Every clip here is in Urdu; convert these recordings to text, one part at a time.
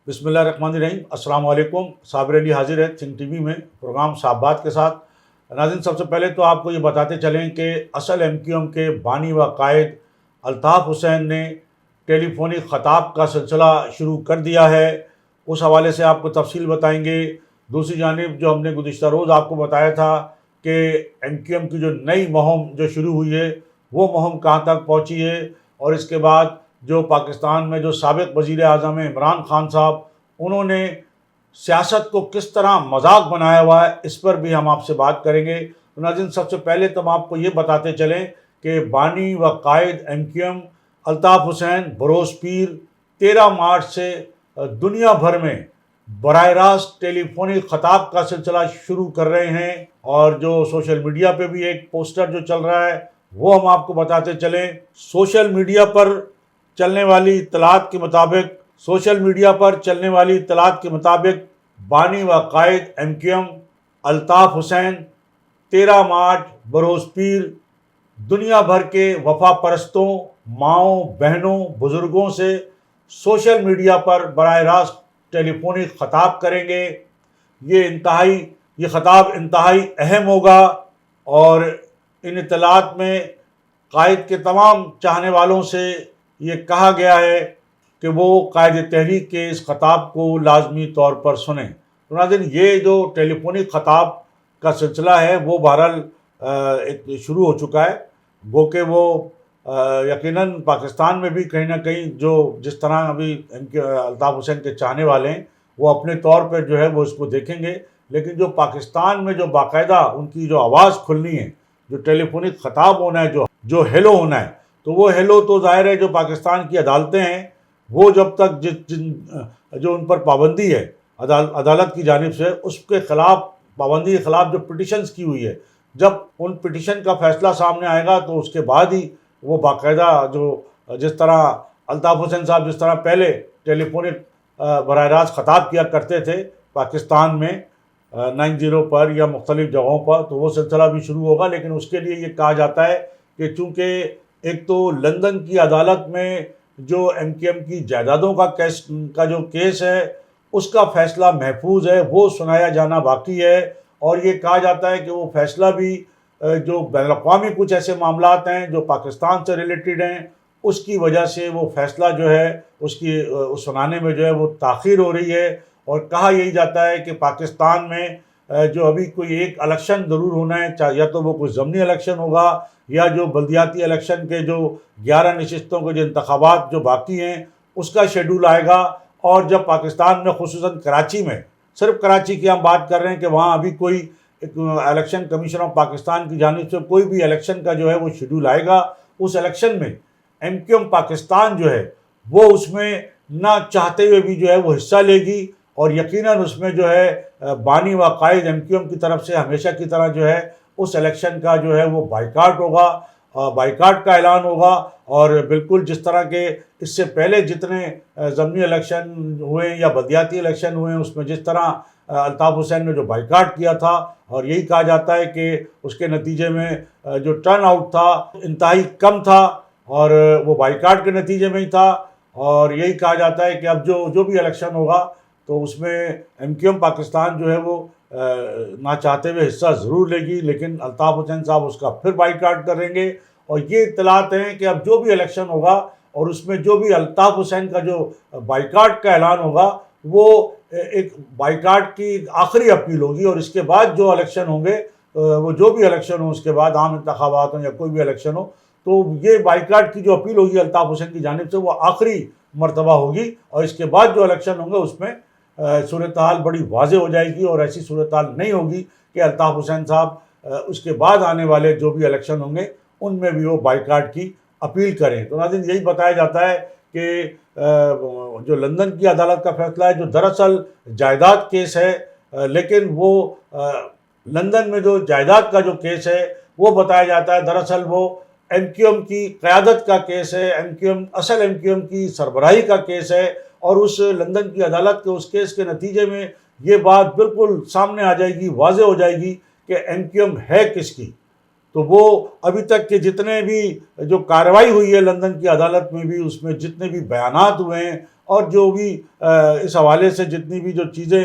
بسم اللہ الرحمن الرحیم۔ السلام علیکم۔ صابر علی حاضر ہے تھنک ٹی وی میں پروگرام صحابات کے ساتھ۔ ناظرین، سب سے پہلے تو آپ کو یہ بتاتے چلیں کہ اصل ایم کیو ایم کے بانی و قائد الطاف حسین نے ٹیلی فونک خطاب کا سلسلہ شروع کر دیا ہے، اس حوالے سے آپ کو تفصیل بتائیں گے۔ دوسری جانب جو ہم نے گزشتہ روز آپ کو بتایا تھا کہ ایم کیو ایم کی جو نئی مہم جو شروع ہوئی ہے وہ مہم کہاں تک پہنچی ہے، اور اس کے بعد جو پاکستان میں جو سابق وزیر اعظم ہیں عمران خان صاحب، انہوں نے سیاست کو کس طرح مذاق بنایا ہوا ہے، اس پر بھی ہم آپ سے بات کریں گے۔ تو ناظرین، سب سے پہلے تو ہم آپ کو یہ بتاتے چلیں کہ بانی و قائد M Q M Altaf Hussain بروز پیر 13 مارچ سے دنیا بھر میں براہ راست ٹیلی فونک خطاب کا سلسلہ شروع کر رہے ہیں، اور جو سوشل میڈیا پہ بھی ایک پوسٹر جو چل رہا ہے وہ ہم آپ کو بتاتے چلیں۔ سوشل میڈیا پر چلنے والی اطلاعات کے مطابق بانی و قائد M Q M Altaf Hussain 13 March بروز پیر دنیا بھر کے وفا پرستوں، ماؤں، بہنوں، بزرگوں سے سوشل میڈیا پر براہ راست ٹیلی فونک خطاب کریں گے۔ یہ خطاب انتہائی اہم ہوگا، اور ان اطلاعات میں قائد کے تمام چاہنے والوں سے یہ کہا گیا ہے کہ وہ قائد تحریک کے اس خطاب کو لازمی طور پر سنیں۔ تو ناظرین، یہ جو ٹیلی فونک خطاب کا سلسلہ ہے وہ بہرحال شروع ہو چکا ہے، گو کہ وہ یقیناً پاکستان میں بھی کہیں نہ کہیں جس طرح ابھی الطاف حسین کے چاہنے والے ہیں وہ اپنے طور پہ جو ہے وہ اس کو دیکھیں گے، لیکن جو پاکستان میں جو باقاعدہ ان کی جو آواز کھلنی ہے، جو ٹیلی فونک خطاب ہونا ہے، جو ہیلو ہونا ہے، تو وہ ہیلو تو ظاہر ہے جو پاکستان کی عدالتیں ہیں وہ جب تک جو ان پر پابندی ہے عدالت کی جانب سے، اس کے خلاف پابندی کے خلاف جو پٹیشنز کی ہوئی ہے، جب ان پٹیشن کا فیصلہ سامنے آئے گا تو اس کے بعد ہی وہ باقاعدہ جس طرح الطاف حسین صاحب جس طرح پہلے ٹیلی فونک براہ راست خطاب کیا کرتے تھے پاکستان میں 90 پر یا مختلف جگہوں پر، تو وہ سلسلہ بھی شروع ہوگا۔ لیکن اس کے لیے یہ کہا جاتا ہے کہ چونکہ ایک تو لندن کی عدالت میں جو ایم کیو ایم کی جائیدادوں کا جو کیس ہے اس کا فیصلہ محفوظ ہے، وہ سنایا جانا باقی ہے، اور یہ کہا جاتا ہے کہ وہ فیصلہ بھی جو بین الاقوامی کچھ ایسے معاملات ہیں جو پاکستان سے ریلیٹڈ ہیں، اس کی وجہ سے وہ فیصلہ جو ہے اس سنانے میں جو ہے وہ تاخیر ہو رہی ہے۔ اور کہا یہی جاتا ہے کہ پاکستان میں جو ابھی کوئی ایک الیکشن ضرور ہونا ہے، یا تو وہ کوئی ضمنی الیکشن ہوگا یا جو بلدیاتی الیکشن کے جو 11 نشستوں کے جو انتخابات جو باقی ہیں اس کا شیڈول آئے گا۔ اور جب پاکستان میں خصوصاً کراچی میں، صرف کراچی کی ہم بات کر رہے ہیں کہ وہاں ابھی کوئی الیکشن کمیشن آف پاکستان کی جانب سے کوئی بھی الیکشن کا جو ہے وہ شیڈول آئے گا، اس الیکشن میں ایم کیو ایم پاکستان جو ہے وہ اس میں نہ چاہتے ہوئے بھی جو ہے وہ حصہ لے گی، اور یقیناً اس میں جو ہے بانی و قائد ایم کیو ایم کی طرف سے ہمیشہ کی طرح جو ہے اس الیکشن کا جو ہے وہ بائیکاٹ ہوگا، بائیکاٹ کا اعلان ہوگا۔ اور بالکل جس طرح کے اس سے پہلے جتنے ضمنی الیکشن ہوئے یا بلدیاتی الیکشن ہوئے اس میں جس طرح الطاف حسین نے جو بائیکاٹ کیا تھا، اور یہی کہا جاتا ہے کہ اس کے نتیجے میں جو ٹرن آؤٹ تھا انتہائی کم تھا، اور وہ بائیکاٹ کے نتیجے میں ہی تھا۔ اور یہی کہا جاتا ہے کہ اب جو بھی الیکشن ہوگا تو اس میں ایم کیو ایم پاکستان جو ہے وہ نہ چاہتے ہوئے حصہ ضرور لے گی، لیکن الطاف حسین صاحب اس کا پھر بائیکاٹ کریں گے۔ اور یہ اطلاعات ہیں کہ اب جو بھی الیکشن ہوگا اور اس میں جو بھی الطاف حسین کا جو بائیکاٹ کا اعلان ہوگا وہ ایک بائیکاٹ کی آخری اپیل ہوگی، اور اس کے بعد جو الیکشن ہوں گے وہ جو بھی الیکشن ہو، اس کے بعد عام انتخابات ہوں یا کوئی بھی الیکشن ہو، تو یہ بائیکاٹ کی جو اپیل ہوگی الطاف حسین کی جانب سے وہ آخری مرتبہ ہوگی، اور اس کے بعد جو الیکشن ہوں گے اس میں صورتحال بڑی واضح ہو جائے گی، اور ایسی صورتحال نہیں ہوگی کہ الطاف حسین صاحب اس کے بعد آنے والے جو بھی الیکشن ہوں گے ان میں بھی وہ بائیکاٹ کی اپیل کریں۔ تو ناظرین، یہی بتایا جاتا ہے کہ جو لندن کی عدالت کا فیصلہ ہے جو دراصل جائیداد کیس ہے، لیکن وہ لندن میں جو جائیداد کا جو کیس ہے وہ بتایا جاتا ہے دراصل وہ ایم کیو ایم کی قیادت کا کیس ہے، اصل ایم کیو ایم کی سربراہی کا کیس ہے، اور اس لندن کی عدالت کے اس کیس کے نتیجے میں یہ بات بالکل سامنے آ جائے گی، واضح ہو جائے گی کہ ایم کیو ایم ہے کس کی۔ تو وہ ابھی تک کے جتنے بھی جو کارروائی ہوئی ہے لندن کی عدالت میں بھی، اس میں جتنے بھی بیانات ہوئے ہیں اور جو بھی اس حوالے سے جتنی بھی جو چیزیں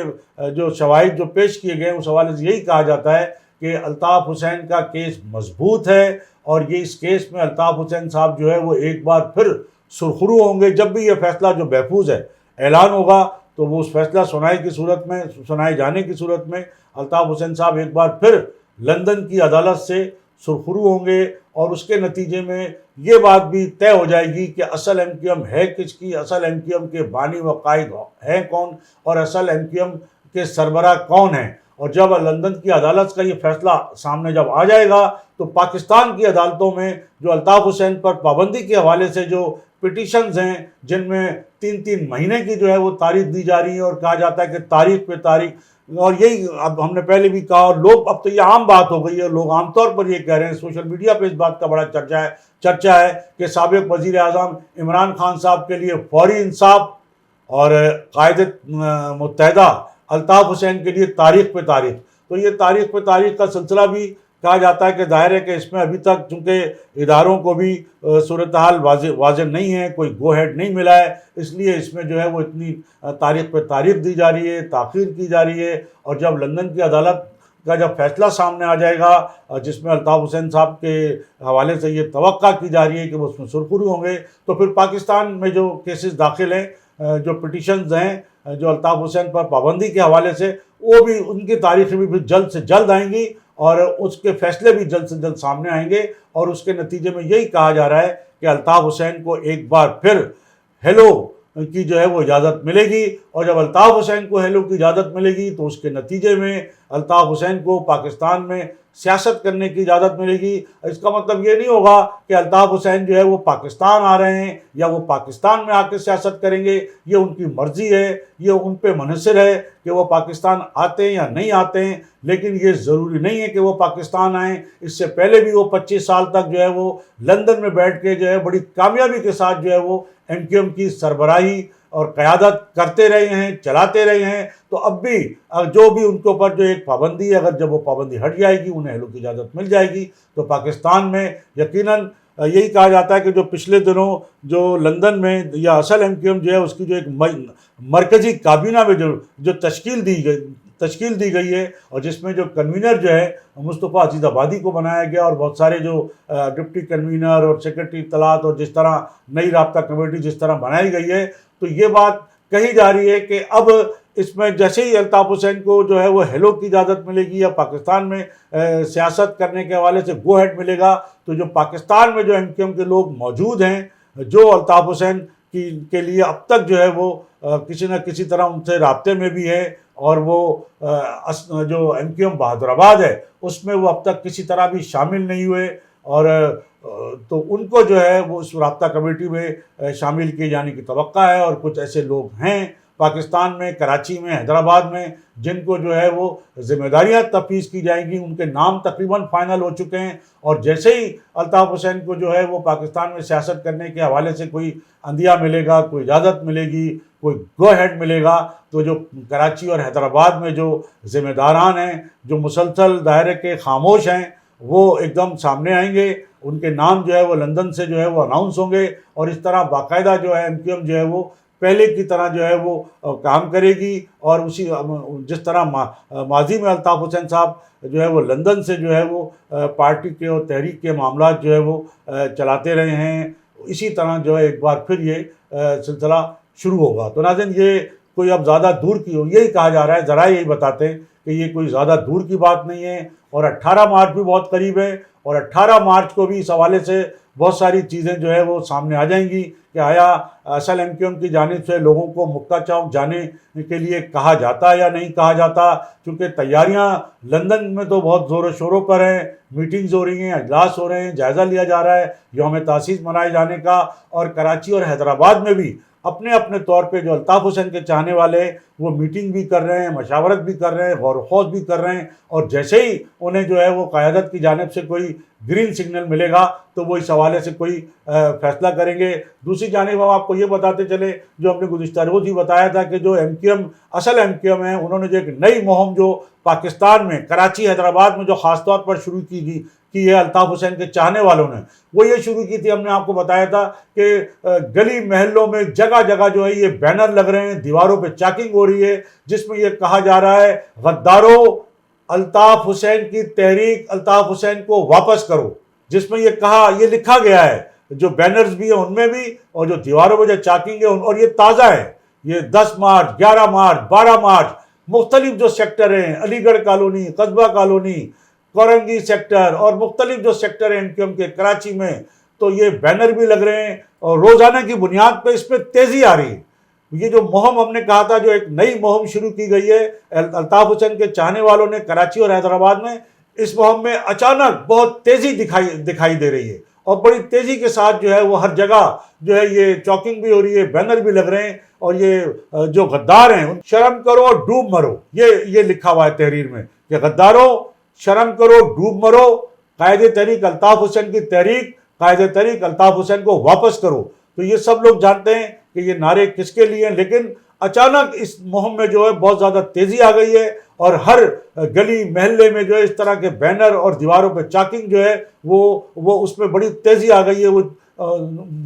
جو شواہد جو پیش کیے گئے ہیں اس حوالے سے یہی کہا جاتا ہے کہ الطاف حسین کا کیس مضبوط ہے، اور یہ اس کیس میں الطاف حسین صاحب جو ہے وہ ایک بار پھر سرخرو ہوں گے۔ جب بھی یہ فیصلہ جو محفوظ ہے اعلان ہوگا تو وہ اس فیصلہ سنائے جانے کی صورت میں الطاف حسین صاحب ایک بار پھر لندن کی عدالت سے سرخرو ہوں گے، اور اس کے نتیجے میں یہ بات بھی طے ہو جائے گی کہ اصل ایم کیو ایم ہے کس کی، اصل ایم کیو ایم کے بانی و قائد ہیں کون، اور اصل ایم کیو ایم کے سربراہ کون ہیں۔ اور جب لندن کی عدالت کا یہ فیصلہ سامنے جب آ جائے گا تو پاکستان کی عدالتوں میں جو الطاف حسین پر پابندی کے حوالے سے جو پٹیشنز ہیں، جن میں 3 مہینے کی جو ہے وہ تاریخ دی جا رہی ہے، اور کہا جاتا ہے کہ تاریخ پہ تاریخ، اور یہی اب ہم نے پہلے بھی کہا، اور لوگ اب تو یہ عام بات ہو گئی ہے، لوگ عام طور پر یہ کہہ رہے ہیں، سوشل میڈیا پہ اس بات کا بڑا چرچا ہے کہ سابق وزیر اعظم عمران خان صاحب کے لیے فوری انصاف، اور قائد متحدہ الطاف حسین کے لیے تاریخ پہ تاریخ۔ تو یہ تاریخ پہ تاریخ کا سلسلہ بھی کہا جاتا ہے کہ ظاہر ہے کہ اس میں ابھی تک چونکہ اداروں کو بھی صورتحال واضح نہیں ہے، کوئی گو ہیڈ نہیں ملا ہے، اس لیے اس میں جو ہے وہ اتنی تاریخ پہ تاریخ دی جا رہی ہے، تاخیر کی جا رہی ہے۔ اور جب لندن کی عدالت کا جب فیصلہ سامنے آ جائے گا جس میں الطاف حسین صاحب کے حوالے سے یہ توقع کی جا رہی ہے کہ وہ اس میں سرخرو ہوں گے، تو پھر پاکستان میں جو کیسز داخل ہیں، جو پٹیشنز ہیں جو الطاف حسین پر پابندی کے حوالے سے، وہ بھی ان کی تاریخیں بھی جلد سے جلد آئیں گی، اور اس کے فیصلے بھی جلد سے جلد سامنے آئیں گے۔ اور اس کے نتیجے میں یہی کہا جا رہا ہے کہ الطاف حسین کو ایک بار پھر ہیلو کی جو ہے وہ اجازت ملے گی، اور جب الطاف حسین کو ہیلو کی اجازت ملے گی تو اس کے نتیجے میں الطاف حسین کو پاکستان میں سیاست کرنے کی اجازت ملے گی۔ اس کا مطلب یہ نہیں ہوگا کہ الطاف حسین جو ہے وہ پاکستان آ رہے ہیں یا وہ پاکستان میں آ کے سیاست کریں گے، یہ ان کی مرضی ہے، یہ ان پہ منحصر ہے کہ وہ پاکستان آتے ہیں یا نہیں آتے ہیں، لیکن یہ ضروری نہیں ہے کہ وہ پاکستان آئیں۔ اس سے پہلے بھی وہ 25 سال تک جو ہے وہ لندن میں بیٹھ کے جو ہے بڑی کامیابی کے ساتھ جو ہے وہ ایم کیو ایم کی سربراہی اور قیادت کرتے رہے ہیں، چلاتے رہے ہیں۔ تو اب بھی جو بھی ان کے اوپر جو ایک پابندی ہے، اگر جب وہ پابندی ہٹ جائے گی، انہیں ہیلو کی اجازت مل جائے گی، تو پاکستان میں یقیناً یہی کہا جاتا ہے کہ جو پچھلے دنوں جو لندن میں یا اصل ایم کیو ایم جو ہے اس کی جو ایک مرکزی کابینہ میں جو تشکیل دی گئی ہے، اور جس میں جو کنوینر جو ہے مصطفیٰ عزیز آبادی کو بنایا گیا، اور بہت سارے جو ڈپٹی کنوینر اور سیکرٹری اطلاعات اور جس طرح نئی رابطہ کمیٹی جس طرح بنائی گئی ہے، تو یہ بات کہی جا رہی ہے کہ اب اس میں جیسے ہی الطاف حسین کو جو ہے وہ ہیلو کی اجازت ملے گی یا پاکستان میں سیاست کرنے کے حوالے سے گو ہیڈ ملے گا، تو جو پاکستان میں جو ایم کیو ایم کے لوگ موجود ہیں جو الطاف حسین کے لیے اب تک جو ہے وہ کسی نہ کسی طرح ان سے رابطے میں بھی ہے، اور وہ جو ایم کیو ایم بہادر آباد ہے اس میں وہ اب تک کسی طرح بھی شامل نہیں ہوئے، اور تو ان کو جو ہے وہ اس رابطہ کمیٹی میں شامل کیے جانے کی توقع ہے۔ اور کچھ ایسے لوگ ہیں پاکستان میں، کراچی میں، حیدرآباد میں، جن کو جو ہے وہ ذمہ داریاں تفویض کی جائیں گی، ان کے نام تقریباً فائنل ہو چکے ہیں، اور جیسے ہی الطاف حسین کو جو ہے وہ پاکستان میں سیاست کرنے کے حوالے سے کوئی عندیہ ملے گا، کوئی اجازت ملے گی، کوئی گو ہیڈ ملے گا، تو جو کراچی اور حیدرآباد میں جو ذمہ داران ہیں، جو مسلسل دائرے کے خاموش ہیں، وہ ایک دم سامنے آئیں گے، ان کے نام جو ہے وہ لندن سے جو ہے وہ اناؤنس ہوں گے، اور اس طرح باقاعدہ جو ہے ایم کیو ایم جو ہے وہ پہلے کی طرح جو ہے وہ کام کرے گی، اور اسی جس طرح ماضی میں الطاف حسین صاحب جو ہے وہ لندن سے جو ہے وہ پارٹی کے اور تحریک کے معاملات جو ہے وہ چلاتے رہے ہیں، اسی طرح جو ہے ایک بار پھر یہ سلسلہ شروع ہوگا۔ تو ناظرین، یہ کوئی اب زیادہ دور کی یہی کہا جا رہا ہے، ذرائع یہی بتاتے ہیں کہ یہ کوئی زیادہ دور کی بات نہیں ہے، اور 18 مارچ بھی بہت قریب ہے، اور 18 مارچ کو بھی اس حوالے سے بہت ساری چیزیں جو ہے وہ سامنے آ جائیں گی کہ آیا اصل ایم کیو ایم کی جانب سے لوگوں کو مکہ چوک جانے کے لیے کہا جاتا یا نہیں کہا جاتا، چونکہ تیاریاں لندن میں تو بہت زور و شوروں پر ہیں، میٹنگز ہو رہی ہیں، اجلاس ہو رہے ہیں، جائزہ لیا جا رہا ہے یوم تاسیس منائے جانے کا، اور کراچی اور حیدرآباد میں بھی اپنے اپنے طور پہ جو الطاف حسین کے چاہنے والے ہیں وہ میٹنگ بھی کر رہے ہیں، مشاورت بھی کر رہے ہیں، غور و خوض بھی کر رہے ہیں، اور جیسے ہی انہیں جو ہے وہ قیادت کی جانب سے کوئی گرین سگنل ملے گا تو وہ اس حوالے سے کوئی فیصلہ کریں گے۔ دوسری جانب ہم آپ کو یہ بتاتے چلیں، جو ہم نے گزشتہ روز ہی بتایا تھا کہ جو اصل ایم کیو ایم ہیں، انہوں نے جو ایک نئی مہم جو پاکستان میں کراچی حیدرآباد میں جو خاص طور پر شروع کی ہے الطاف حسین کے چاہنے والوں نے، وہ یہ شروع کی تھی۔ ہم نے آپ کو بتایا تھا کہ گلی محلوں میں جگہ جگہ جو ہے یہ بینر لگ رہے ہیں، دیواروں پہ چاکنگ ہو رہی ہے، جس میں یہ کہا جا رہا ہے غدارو الطاف حسین کی تحریک الطاف حسین کو واپس کرو، جس میں یہ لکھا گیا ہے، جو بینرز بھی ہیں ان میں بھی، اور جو دیواروں پہ جو چاکنگ ہے، اور یہ تازہ ہے، یہ 10 مارچ 11 مارچ 12 مارچ مختلف جو سیکٹر ہیں، علی گڑھ کالونی، قصبہ کالونی، کورنگی سیکٹر اور مختلف جو سیکٹر ہیں ایم کے کراچی میں، تو یہ بینر بھی لگ رہے ہیں اور روزانہ کی بنیاد پہ اس پہ تیزی آ رہی ہے۔ یہ جو مہم ہم نے کہا تھا، جو ایک نئی مہم شروع کی گئی ہے الطاف حسین کے چاہنے والوں نے کراچی اور حیدرآباد میں، اس مہم میں اچانک بہت تیزی دکھائی دے رہی ہے، اور بڑی تیزی کے ساتھ جو ہے وہ ہر جگہ جو ہے یہ چاکنگ بھی ہو رہی ہے، بینر بھی لگ رہے ہیں، اور یہ جو غدار ہیں شرم کرو اور ڈوب مرو، یہ لکھا ہوا ہے تحریر میں کہ غدارو شرم کرو ڈوب مرو، قائد تحریک الطاف حسین کی تحریک، قائد تحریک الطاف حسین کو واپس کرو۔ تو یہ سب لوگ جانتے ہیں کہ یہ نعرے کس کے لیے ہیں، لیکن اچانک اس مہم میں جو ہے بہت زیادہ تیزی آ گئی ہے، اور ہر گلی محلے میں جو ہے اس طرح کے بینر اور دیواروں پہ چاکنگ جو ہے وہ اس میں بڑی تیزی آ گئی ہے، وہ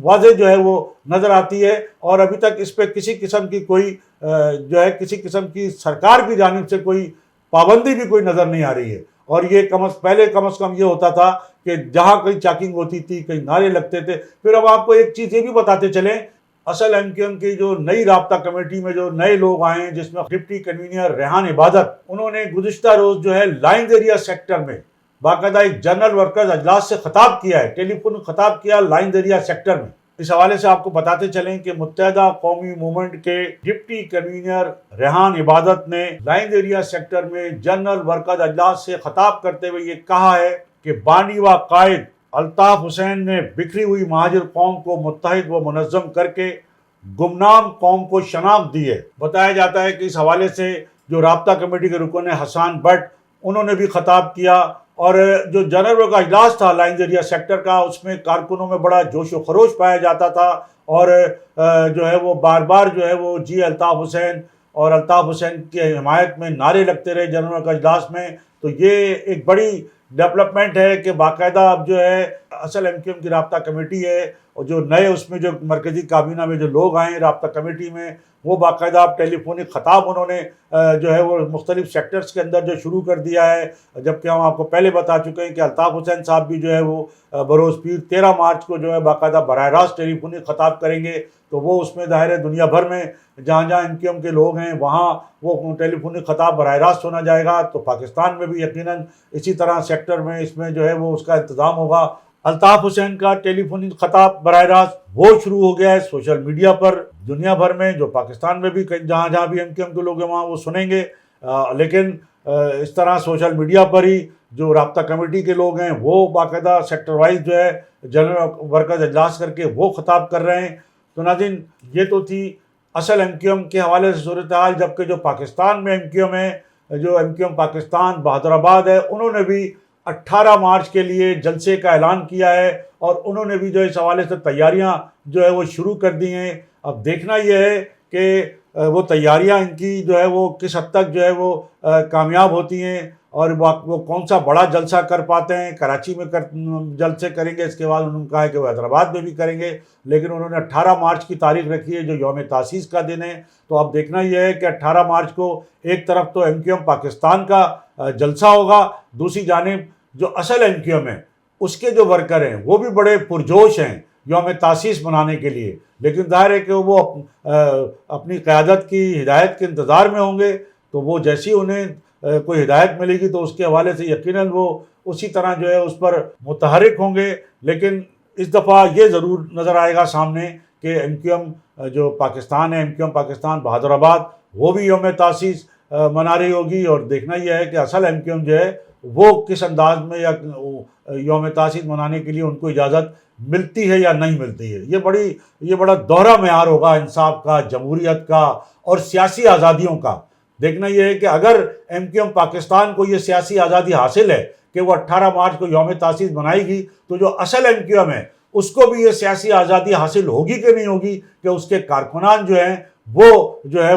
واضح جو ہے وہ نظر آتی ہے، اور ابھی تک اس پہ کسی قسم کی کوئی جو ہے کسی قسم کی سرکار کی جانب سے کوئی پابندی بھی کوئی نظر نہیں آ رہی ہے۔ اور یہ پہلے کم از کم یہ ہوتا تھا کہ جہاں کہیں چاکنگ ہوتی تھی، کہیں نعرے لگتے تھے۔ پھر اب آپ کو ایک چیز یہ بھی بتاتے چلیں، اصل ایم کیو ایم کی جو نئی رابطہ کمیٹی میں جو نئے لوگ آئے ہیں، جس میں ڈپٹی کنوینر ریحان عبادت، انہوں نے گزشتہ روز جو ہے لائنز ایریا سیکٹر میں باقاعدہ ایک جنرل ورکرز اجلاس سے خطاب کیا ہے، ٹیلی فون خطاب کیا لائنز ایریا سیکٹر میں۔ اس حوالے سے آپ کو بتاتے چلیں کہ متحدہ قومی موومنٹ کے ڈپٹی کنوینر ریحان عبادت نے لائنز ایریا سیکٹر میں جنرل ورکرز اجلاس سے خطاب کرتے ہوئے یہ کہا ہے کہ بانی و قائد الطاف حسین نے بکھری ہوئی مہاجر قوم کو متحد و منظم کر کے گمنام قوم کو شناخت دی ہے۔ بتایا جاتا ہے کہ اس حوالے سے جو رابطہ کمیٹی کے رکن حسان بٹ، انہوں نے بھی خطاب کیا، اور جو جنرل کا اجلاس تھا لائنز ایریا سیکٹر کا، اس میں کارکنوں میں بڑا جوش و خروش پایا جاتا تھا، اور جو ہے وہ بار بار جو ہے وہ جی الطاف حسین اور الطاف حسین کی حمایت میں نعرے لگتے رہے جنرل کا اجلاس میں۔ تو یہ ایک بڑی ڈیولپمنٹ ہے کہ باقاعدہ اب جو ہے اصل ایم کیو ایم کی رابطہ کمیٹی ہے، اور جو نئے اس میں جو مرکزی کابینہ میں جو لوگ آئے ہیں رابطہ کمیٹی میں، وہ باقاعدہ اب ٹیلی فونک خطاب انہوں نے جو ہے وہ مختلف سیکٹرز کے اندر جو شروع کر دیا ہے، جبکہ ہم آپ کو پہلے بتا چکے ہیں کہ الطاف حسین صاحب بھی جو ہے وہ بروز پیر 13 مارچ کو جو ہے باقاعدہ براہ راست ٹیلی فونک خطاب کریں گے۔ تو وہ اس میں ظاہر ہے دنیا بھر میں جہاں جہاں ایم کیو ایم کے لوگ ہیں وہاں وہ ٹیلی فونک خطاب براہ راست سنا جائے گا۔ تو پاکستان میں بھی یقیناً اسی طرح سیکٹر میں اس میں جو ہے وہ اس کا انتظام ہوگا۔ الطاف حسین کا ٹیلی فونک خطاب براہ راست وہ شروع ہو گیا ہے سوشل میڈیا پر دنیا بھر میں، جو پاکستان میں بھی جہاں جہاں بھی ایم کیو ایم کے لوگ ہیں وہاں وہ سنیں گے، لیکن اس طرح سوشل میڈیا پر ہی جو رابطہ کمیٹی کے لوگ ہیں وہ باقاعدہ سیکٹر وائز جو ہے جنرل ورکرز اجلاس کر کے وہ خطاب کر رہے ہیں۔ تو ناظرین، یہ تو تھی اصل ایم کیو ایم کے حوالے سے صورتحال، جبکہ جو پاکستان میں ایم کیو ایم ہے، جو ایم کیو ایم پاکستان بہادر آباد ہے، انہوں نے بھی 18 مارچ کے لیے جلسے کا اعلان کیا ہے، اور انہوں نے بھی جو اس حوالے سے تیاریاں جو ہے وہ شروع کر دی ہیں۔ اب دیکھنا یہ ہے کہ وہ تیاریاں ان کی جو ہے وہ کس حد تک جو ہے وہ کامیاب ہوتی ہیں، اور وہ کون سا بڑا جلسہ کر پاتے ہیں۔ کراچی میں جلسے کریں گے، اس کے بعد انہوں نے کہا ہے کہ وہ حیدرآباد میں بھی کریں گے، لیکن انہوں نے 18 مارچ کی تاریخ رکھی ہے جو یوم تاسیس کا دن ہے۔ تو اب دیکھنا یہ ہے کہ 18 مارچ کو ایک طرف تو ایم کیو ایم پاکستان کا جلسہ ہوگا، دوسری جانب جو اصل ایم کیو ایم ہے اس کے جو ورکر ہیں وہ بھی بڑے پرجوش ہیں یوم تاسیس منانے کے لیے، لیکن ظاہر ہے کہ وہ اپنی قیادت کی ہدایت کے انتظار میں ہوں گے۔ تو وہ جیسی انہیں کوئی ہدایت ملے گی تو اس کے حوالے سے یقیناً وہ اسی طرح جو ہے اس پر متحرک ہوں گے۔ لیکن اس دفعہ یہ ضرور نظر آئے گا سامنے کہ ایم کیو ایم جو پاکستان ہے، ایم کیو ایم پاکستان بہادر آباد، وہ بھی یوم تاسیس منا رہی ہوگی، اور دیکھنا یہ ہے کہ اصل ایم کیو ایم جو ہے وہ کس انداز میں یا یوم تاسیس منانے کے لیے ان کو اجازت ملتی ہے یا نہیں ملتی ہے۔ یہ بڑا دوہرا معیار ہوگا انصاف کا، جمہوریت کا اور سیاسی آزادیوں کا۔ دیکھنا یہ ہے کہ اگر ایم کیو ایم پاکستان کو یہ سیاسی آزادی حاصل ہے کہ وہ 18 مارچ کو یوم تاسیس بنائے گی تو جو اصل MQM ہے اس کو بھی یہ سیاسی آزادی حاصل ہوگی کہ نہیں ہوگی کہ اس کے کارکنان جو ہیں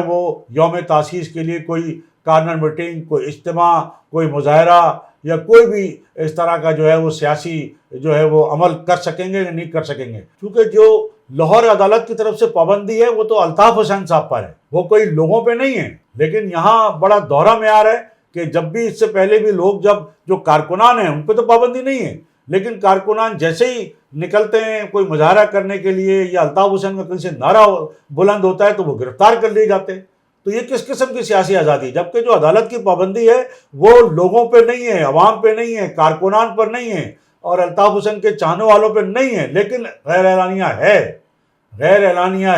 وہ یوم تاسیس کے لیے کوئی کارنر میٹنگ، کوئی اجتماع، کوئی مظاہرہ یا کوئی بھی اس طرح کا جو ہے وہ سیاسی جو ہے وہ عمل کر سکیں گے یا نہیں کر سکیں گے. کیونکہ جو لاہور عدالت کی طرف سے پابندی ہے وہ تو الطاف حسین صاحب پر ہے، وہ کوئی لوگوں پہ نہیں ہے. لیکن یہاں بڑا دورہ معیار ہے کہ جب بھی اس سے پہلے بھی لوگ جو کارکنان ہیں ان پہ تو پابندی نہیں ہے، لیکن کارکنان جیسے ہی نکلتے ہیں کوئی مظاہرہ کرنے کے لیے یا الطاف حسین کا کہیں سے نعرہ بلند ہوتا ہے تو وہ گرفتار کر لیے جاتے ہیں. تو یہ کس قسم کی سیاسی آزادی؟ جبکہ جو عدالت کی پابندی ہے وہ لوگوں پہ نہیں ہے، عوام پہ نہیں ہے، کارکنان پر نہیں ہے اور الطاف حسین کے چاہنے والوں پہ نہیں ہے، لیکن غیر اعلانیہ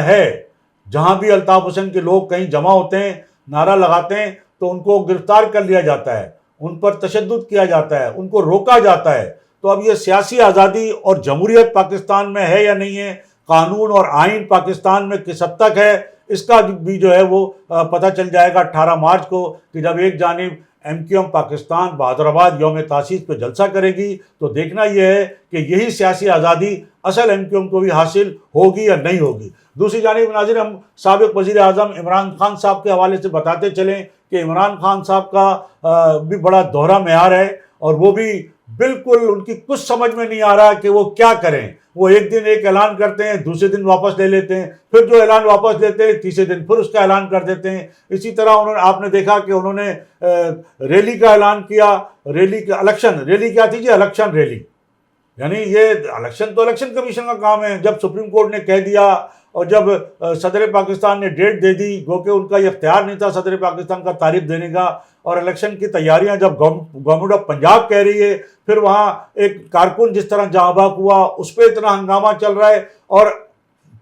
ہے. جہاں بھی الطاف حسین کے لوگ کہیں جمع ہوتے ہیں، نعرہ لگاتے ہیں تو ان کو گرفتار کر لیا جاتا ہے، ان پر تشدد کیا جاتا ہے، ان کو روکا جاتا ہے. تو اب یہ سیاسی آزادی اور جمہوریت پاکستان میں ہے یا نہیں ہے، قانون اور آئین پاکستان میں کس حد تک ہے، اس کا بھی جو ہے وہ پتہ چل جائے گا 18 مارچ کو کہ جب ایک جانب MQM پاکستان بہادر آباد یوم تاسیس پہ جلسہ کرے گی تو دیکھنا یہ ہے کہ یہی سیاسی آزادی اصل MQM کو بھی حاصل ہوگی یا نہیں ہوگی. دوسری جانب ناظرین، ہم سابق وزیر اعظم عمران خان صاحب کے حوالے سے بتاتے چلیں کہ عمران خان صاحب کا بھی بڑا دورہ معیار ہے اور وہ بھی بالکل ان کی کچھ سمجھ میں نہیں آ رہا کہ وہ کیا کریں. وہ ایک دن ایک اعلان کرتے ہیں، دوسرے دن واپس لے لیتے ہیں، پھر جو اعلان واپس لیتے ہیں تیسرے دن پھر اس کا اعلان کر دیتے ہیں. اسی طرح آپ نے دیکھا کہ انہوں نے ریلی کا اعلان کیا، ریلی کیا تھی جی، الیکشن ریلی. یعنی یہ الیکشن تو الیکشن کمیشن کا کام ہے. جب سپریم کورٹ نے کہہ دیا اور جب صدر پاکستان نے ڈیٹ دے دی، گو کہ ان کا یہ اختیار نہیں تھا صدر پاکستان کا تاریخ دینے کا، اور الیکشن کی تیاریاں جب گورنمنٹ آف پنجاب کہہ رہی ہے، پھر وہاں ایک کارکن جس طرح جاں بحق ہوا اس پہ اتنا ہنگامہ چل رہا ہے، اور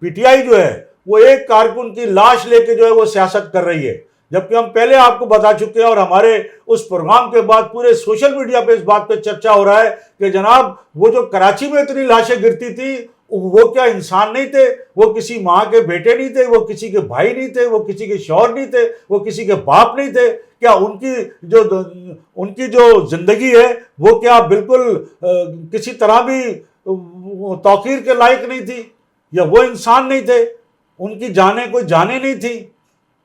PTI جو ہے وہ ایک کارکن کی لاش لے کے جو ہے وہ سیاست کر رہی ہے. جبکہ ہم پہلے آپ کو بتا چکے ہیں اور ہمارے اس پروگرام کے بعد پورے سوشل میڈیا پہ اس بات پہ چرچا ہو رہا ہے کہ جناب وہ جو کراچی میں اتنی لاشیں گرتی تھی وہ کیا انسان نہیں تھے؟ وہ کسی ماں کے بیٹے نہیں تھے؟ وہ کسی کے بھائی نہیں تھے؟ وہ کسی کے شوہر نہیں تھے؟ وہ کسی کے باپ نہیں تھے؟ کیا ان کی جو زندگی ہے وہ کیا بالکل کسی طرح بھی توقیر کے لائق نہیں تھی؟ یا وہ انسان نہیں تھے؟ ان کی جانیں کوئی جانیں نہیں تھی؟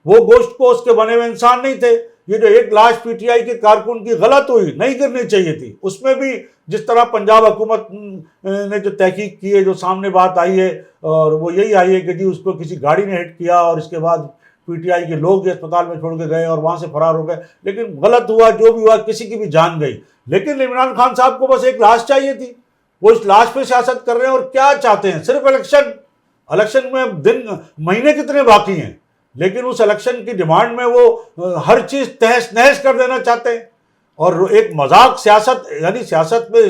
وہ گوشت پوست کے بنے ہوئے انسان نہیں تھے؟ یہ جو ایک لاش PTI کے کارکن کی غلط ہوئی، نہیں گرنی چاہیے تھی. اس میں بھی جس طرح پنجاب حکومت نے جو تحقیق کی ہے، جو سامنے بات آئی ہے، اور وہ یہی آئی ہے کہ جی اس کو کسی گاڑی نے ہٹ کیا اور اس کے بعد PTI کے لوگ اسپتال میں چھوڑ کے گئے اور وہاں سے فرار ہو گئے. لیکن غلط ہوا، جو بھی ہوا، کسی کی بھی جان گئی. لیکن عمران خان صاحب کو بس ایک لاش چاہیے تھی، وہ اس لاش پہ سیاست کر رہے ہیں. اور کیا چاہتے ہیں؟ صرف الیکشن میں مہینے کتنے باقی ہیں، لیکن اس الیکشن کی ڈیمانڈ میں وہ ہر چیز تہس نہس کر دینا چاہتے ہیں. اور ایک مذاق سیاست، یعنی سیاست میں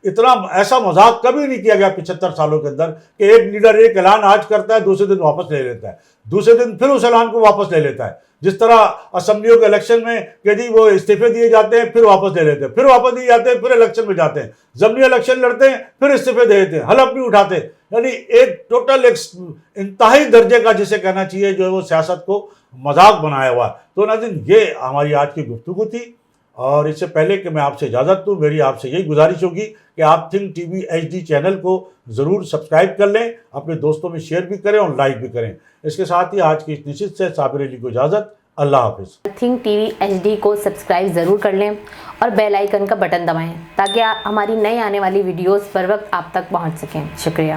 اتنا ایسا مذاق کبھی نہیں کیا گیا 75 سالوں کے اندر کہ ایک لیڈر ایک اعلان آج کرتا ہے، دوسرے دن واپس لے لیتا ہے، دوسرے دن پھر اس اعلان کو واپس لے لیتا ہے. جس طرح اسمبلیوں کے الیکشن میں کہ جی وہ استعفے دیے جاتے ہیں، پھر واپس لے لیتے ہیں، پھر واپس دیے جاتے ہیں، پھر الیکشن میں جاتے ہیں، ضمنی الیکشن لڑتے ہیں، پھر استعفے دے دیتے ہیں، حلف نہیں اٹھاتے. یعنی ایک ٹوٹل انتہائی درجے کا جسے کہنا چاہیے جو ہے وہ سیاست کو مذاق بنایا ہوا ہے. تو ناظرین، یہ ہماری آج کی گفتگو تھی. اور اس سے پہلے کہ میں آپ سے اجازت دوں، میری آپ سے یہی گزارش ہوگی کہ آپ think T V HD channel کو ضرور سبسکرائب کر لیں، اپنے دوستوں میں شیئر بھی کریں اور لائک بھی کریں. اس کے ساتھ ہی آج کی اس نشست سے صابر علی کو اجازت. اللہ حافظ. تھنک ٹی وی HD کو سبسکرائب ضرور کر لیں اور بیل آئیکن کا بٹن دبائیں تاکہ ہماری نئی آنے والی ویڈیوز پر وقت آپ تک پہنچ سکیں. شکریہ.